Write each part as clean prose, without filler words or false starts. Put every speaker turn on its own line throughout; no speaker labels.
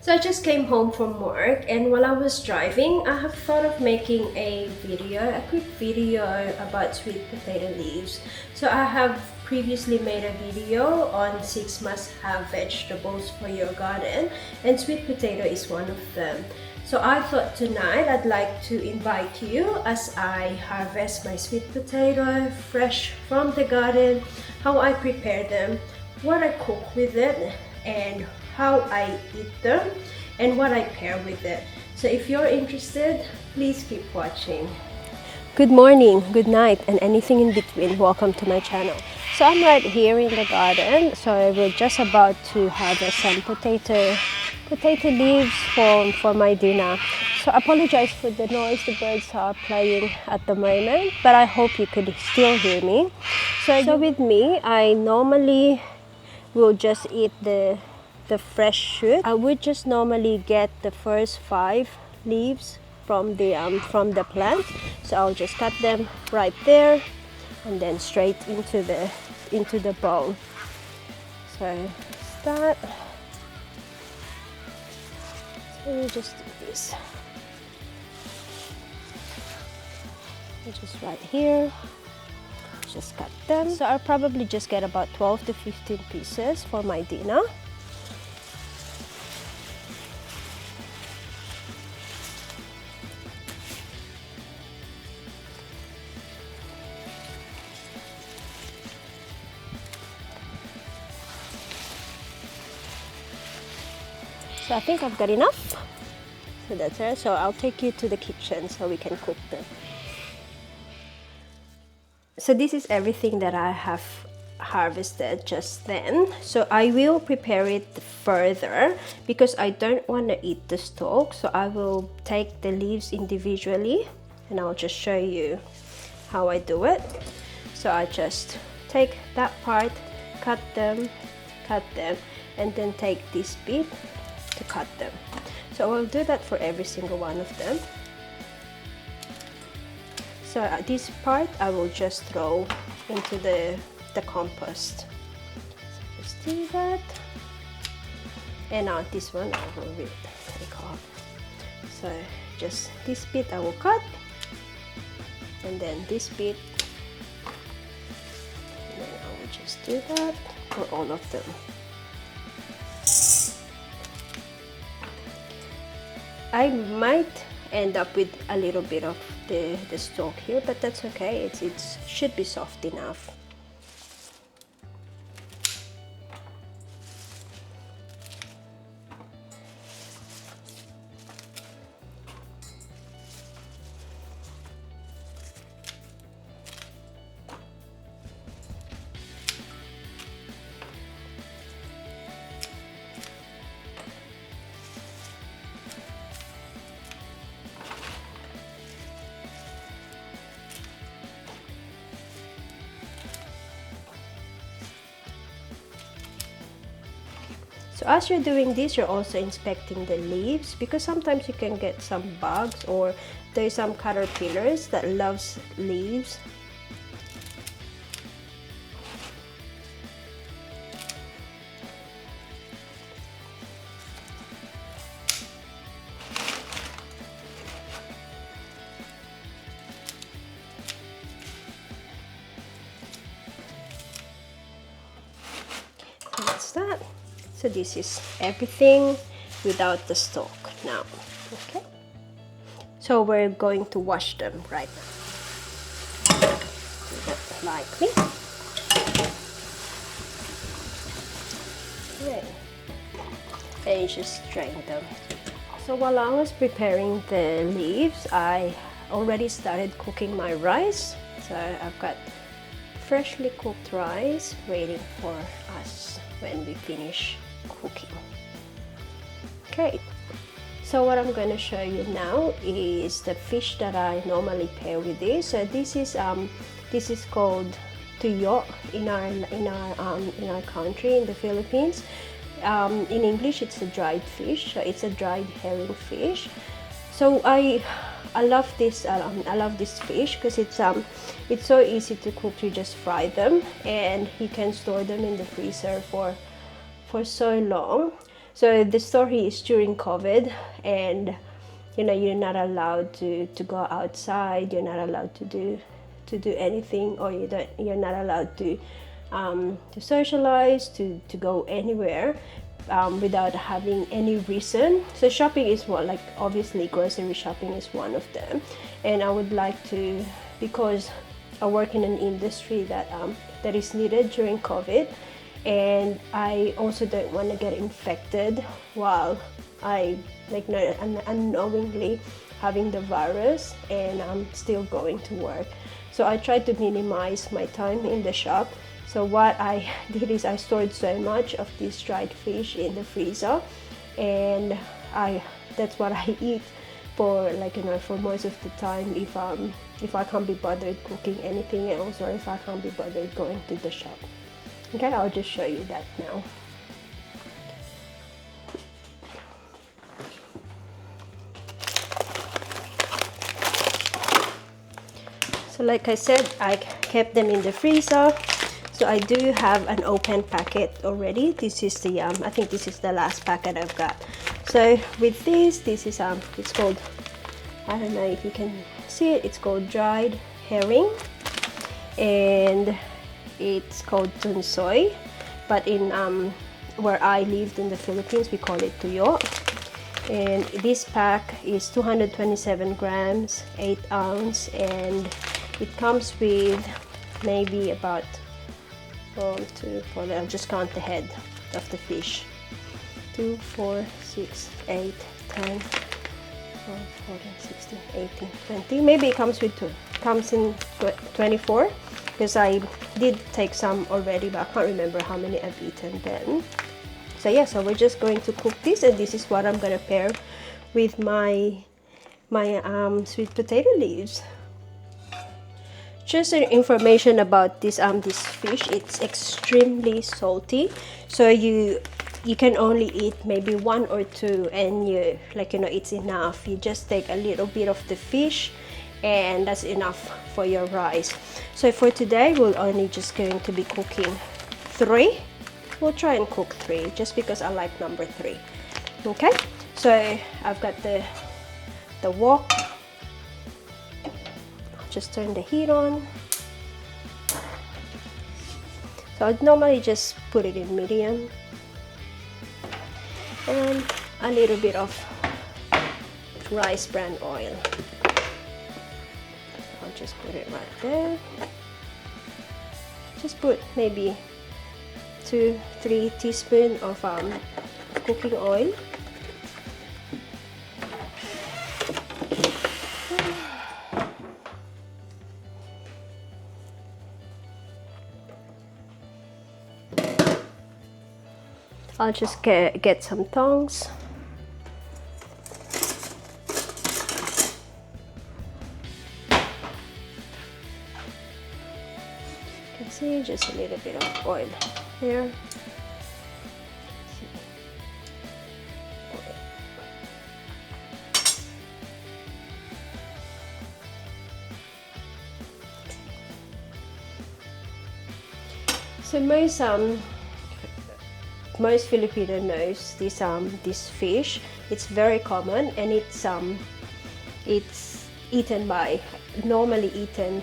So I just came home from work, and while I was driving, I have thought of making a quick video about sweet potato leaves. So I have previously made a video on 6 must-have vegetables for your garden, and sweet potato is one of them. So I thought tonight I'd like to invite you as I harvest my sweet potato fresh from the garden, how I prepare them, what I cook with it, and how I eat them, and what I pair with it. So if you're interested, please keep watching. Good morning, good night, and anything in between. Welcome to my channel. So I'm right here in the garden. So we're just about to harvest some potato leaves for my dinner. So I apologize for the noise the birds are playing at the moment, but I hope you could still hear me. So with me, I normally will just eat the fresh shoot. I would just normally get the first 5 leaves from the plant. So I'll just cut them right there and then straight into the bowl. So start. So we just do this. Just right here. Just cut them. So I'll probably just get about 12 to 15 pieces for my dinner. So I think I've got enough. So that's it. So I'll take you to the kitchen so we can cook them. So this is everything that I have harvested just then. So I will prepare it further because I don't want to eat the stalk. So I will take the leaves individually and I'll just show you how I do it. So I just take that part, cut them, and then take this bit to cut them. So I'll do that for every single one of them. So this part I will just throw into the compost. So just do that. And now this one I will take off. So just this bit I will cut. And then this bit. And then I will just do that for all of them. I might end up with a little bit of the stalk here, but that's okay. It should be soft enough. So as you're doing this, you're also inspecting the leaves because sometimes you can get some bugs or there's some caterpillars that loves leaves. So that's that. So this is everything without the stalk now, okay? So we're going to wash them right now. Do that lightly. Okay. And just drain them. So while I was preparing the leaves, I already started cooking my rice. So I've got freshly cooked rice waiting for us when we finish cooking. Okay, so what I'm going to show you now is the fish that I normally pair with this. So this is called tuyo in our country, in the Philippines. In English, it's a dried fish. So it's a dried herring fish. So I love this. I love this fish because it's so easy to cook. You just fry them, and you can store them in the freezer for so long. So the story is during COVID, and you know, you're not allowed to go outside, you're not allowed to do anything, or you're not allowed to socialize, to go anywhere without having any reason. So shopping is one, like obviously grocery shopping is one of them. And I would like to, because I work in an industry that that is needed during COVID, and I also don't want to get infected while I unknowingly having the virus, and I'm still going to work. So I try to minimize my time in the shop. So what I did is I stored so much of this dried fish in the freezer, and that's what I eat for, like, you know, for most of the time if I can't be bothered cooking anything else, or if I can't be bothered going to the shop. Okay, I'll just show you that now. So like I said, I kept them in the freezer. So I do have an open packet already. This is the I think this is the last packet I've got. So with this is it's called, I don't know if you can see it, it's called dried herring, and it's called tunsoy, but in where I lived in the Philippines, we call it tuyo. And this pack is 227 grams, 8 ounce, and it comes with maybe about 1, 2, 4, I'll just count the head of the fish. 2, 4, 6, 8, 10, 12, 14, 16, 18, 20. Maybe it comes with 2. Comes in 24, because I did take some already, but I can't remember how many I've eaten then. So yeah, so we're just going to cook this, and this is what I'm gonna pair with my sweet potato leaves. Just information about this this fish, it's extremely salty, so you can only eat maybe 1 or 2, and you, like, you know, it's enough. You just take a little bit of the fish, and that's enough for your rice. So for today, we're only just going to be cooking 3. We'll try and cook 3 just because I like number 3. Okay, so I've got the wok. Just turn the heat on. So I'd normally just put it in medium, and a little bit of rice bran oil. I'll just put it right there. Just put maybe 2-3 teaspoons of cooking oil. I'll just get some tongs. You can see just a little bit of oil here. So most Filipino knows this fish. It's very common, and it's eaten by, normally eaten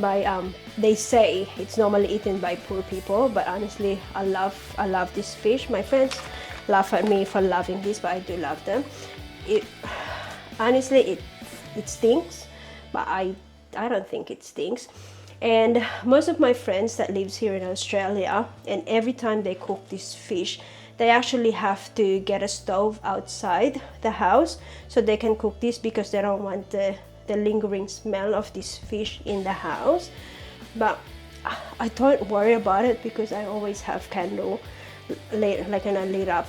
by they say it's normally eaten by poor people, but honestly I love this fish. My friends laugh at me for loving this, but I do love them. Honestly it stinks, but I don't think it stinks. And most of my friends that lives here in Australia, and every time they cook this fish, they actually have to get a stove outside the house so they can cook this, because they don't want the lingering smell of this fish in the house. But I don't worry about it, because I always have candle lit up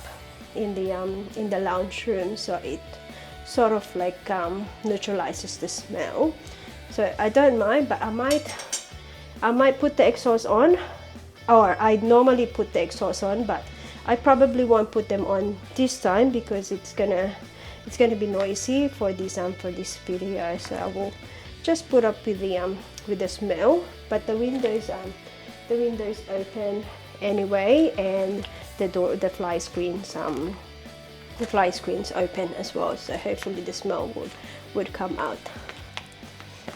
in the lounge room, so it sort of like neutralizes the smell. So I don't mind, but I might put the exhaust on, or I normally put the exhaust on, but I probably won't put them on this time because it's gonna be noisy for this video. So I will just put up with the smell. But the window is open anyway, and the fly screens open as well, so hopefully the smell would come out.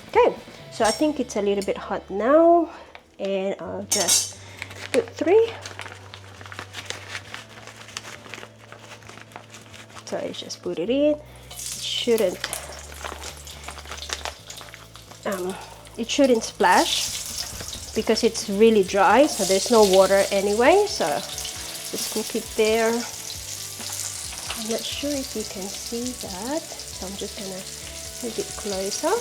Okay, so I think it's a little bit hot now, and I'll just put 3. So I just put it in. It shouldn't splash because it's really dry, so there's no water anyway, so just cook it there. I'm not sure if you can see that, so I'm just gonna move it closer.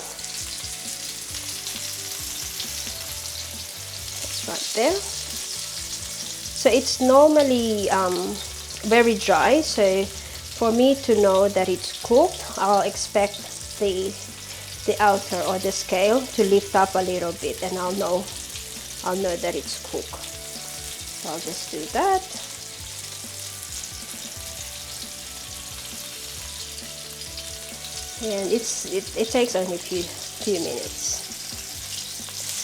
That's right there. So it's normally very dry, so for me to know that it's cooked, I'll expect the outer or the scale to lift up a little bit, and I'll know that it's cooked. So I'll just do that. And it takes only a few minutes.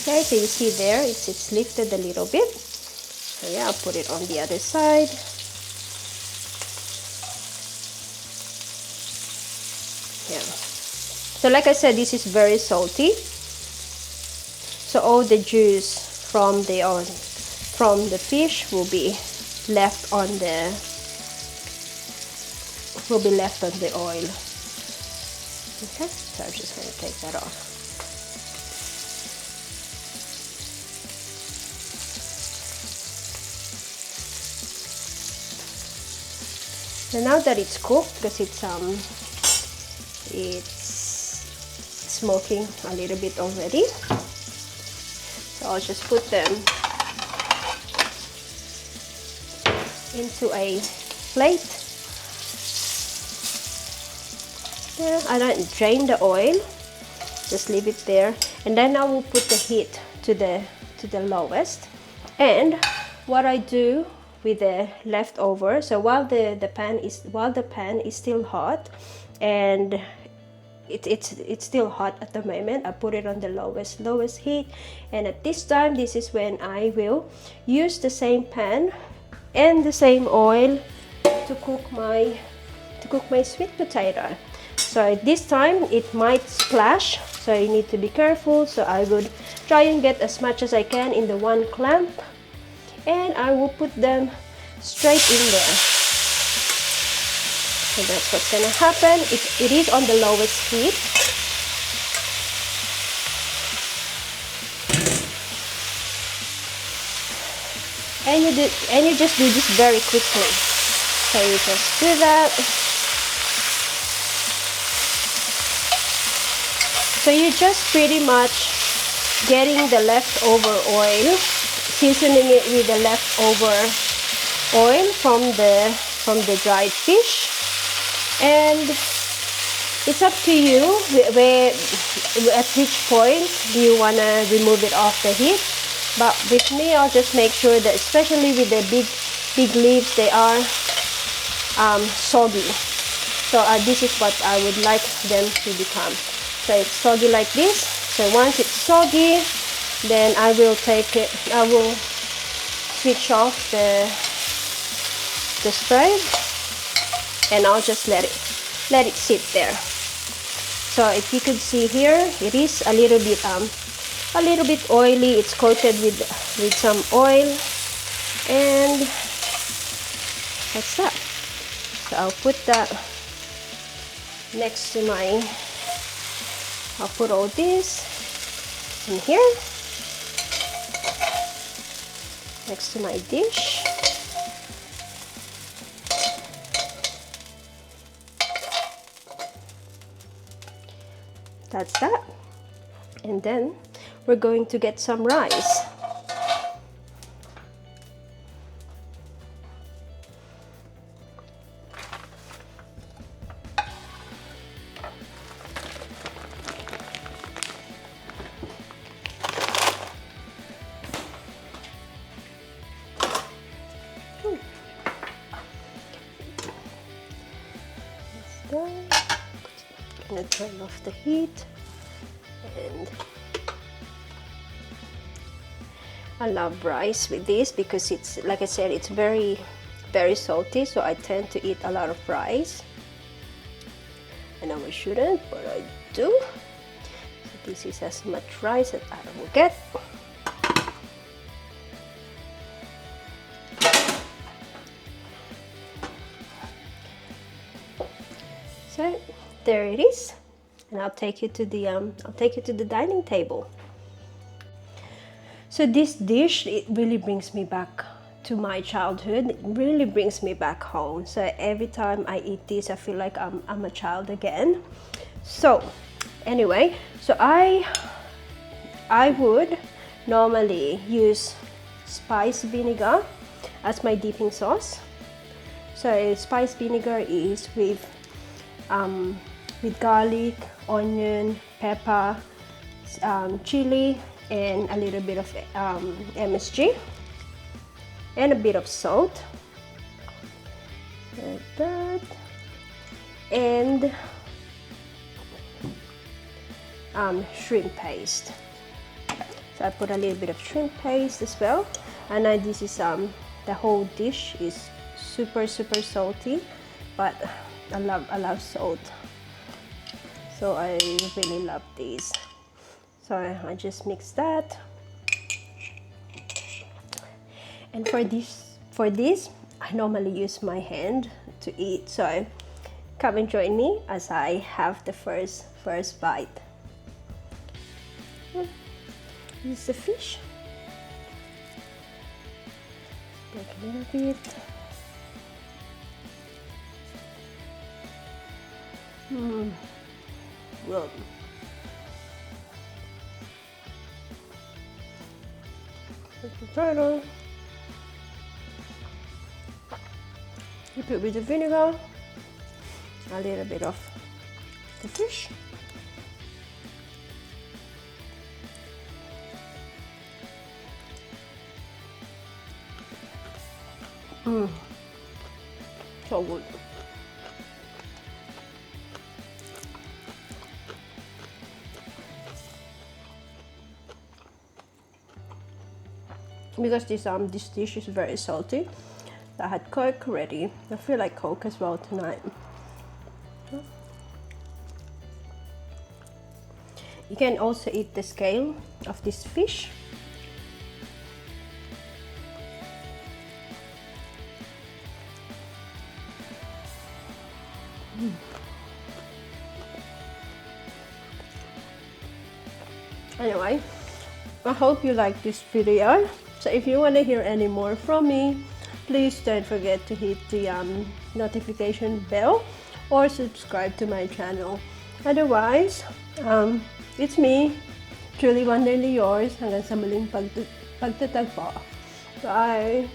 Okay, so you see there, it's lifted a little bit. So yeah, I'll put it on the other side. Yeah. So like I said, this is very salty. So all the juice from the fish will be left on the oil. Okay, so I'm just going to take that off. So now that it's cooked, because it's smoking a little bit already, so I'll just put them into a plate. Yeah, I don't drain the oil, just leave it there, and then I will put the heat to the lowest. And what I do with the leftover, so while the pan is still hot, and it's still hot at the moment, I put it on the lowest heat, and at this time, this is when I will use the same pan and the same oil to cook my sweet potato. So at this time it might splash, so you need to be careful. So I would try and get as much as I can in the one clamp, and I will put them straight in there. So that's what's gonna happen. It is on the lowest heat. And you just do this very quickly. So you just do that. So you're just pretty much getting the leftover oil, seasoning it with the leftover oil from the dried fish, and it's up to you at which point do you want to remove it off the heat. But with me, I'll just make sure that, especially with the big leaves, they are soggy. So this is what I would like them to become. So it's soggy like this. So once it's soggy, then I will switch off the stove, and I'll just let it sit there. So if you could see here, it is a little bit oily. It's coated with some oil, and that's that. So I'll put that next to I'll put all this in here next to my dish. That's that. And then we're going to get some rice. I'm gonna turn off the heat, and I love rice with this because it's, like I said, it's very very salty, so I tend to eat a lot of rice. I know I shouldn't, but I do. So this is as much rice as I will get. So there it is, and I'll take you to the dining table. So this dish, it really brings me back to my childhood. It really brings me back home. So every time I eat this, I feel like I'm a child again. So anyway, so I would normally use spice vinegar as my dipping sauce. So spice vinegar is with garlic, onion, pepper, chili, and a little bit of MSG and a bit of salt, like that, and shrimp paste. So I put a little bit of shrimp paste as well, and this is the whole dish is super salty, but I love salt, so I really love these. So I just mix that, and for this I normally use my hand to eat. So come and join me as I have the first bite. This is the fish. Take a little bit. Well, potato. You put with the vinegar, a little bit of the fish, so good. Because this dish is very salty, I had Coke ready. I feel like Coke as well tonight. You can also eat the scale of this fish. Anyway, I hope you like this video. So if you want to hear any more from me, please don't forget to hit the notification bell or subscribe to my channel. Otherwise, it's me, truly wonderfully yours, hanggang sa muling pagtatagpo. Bye!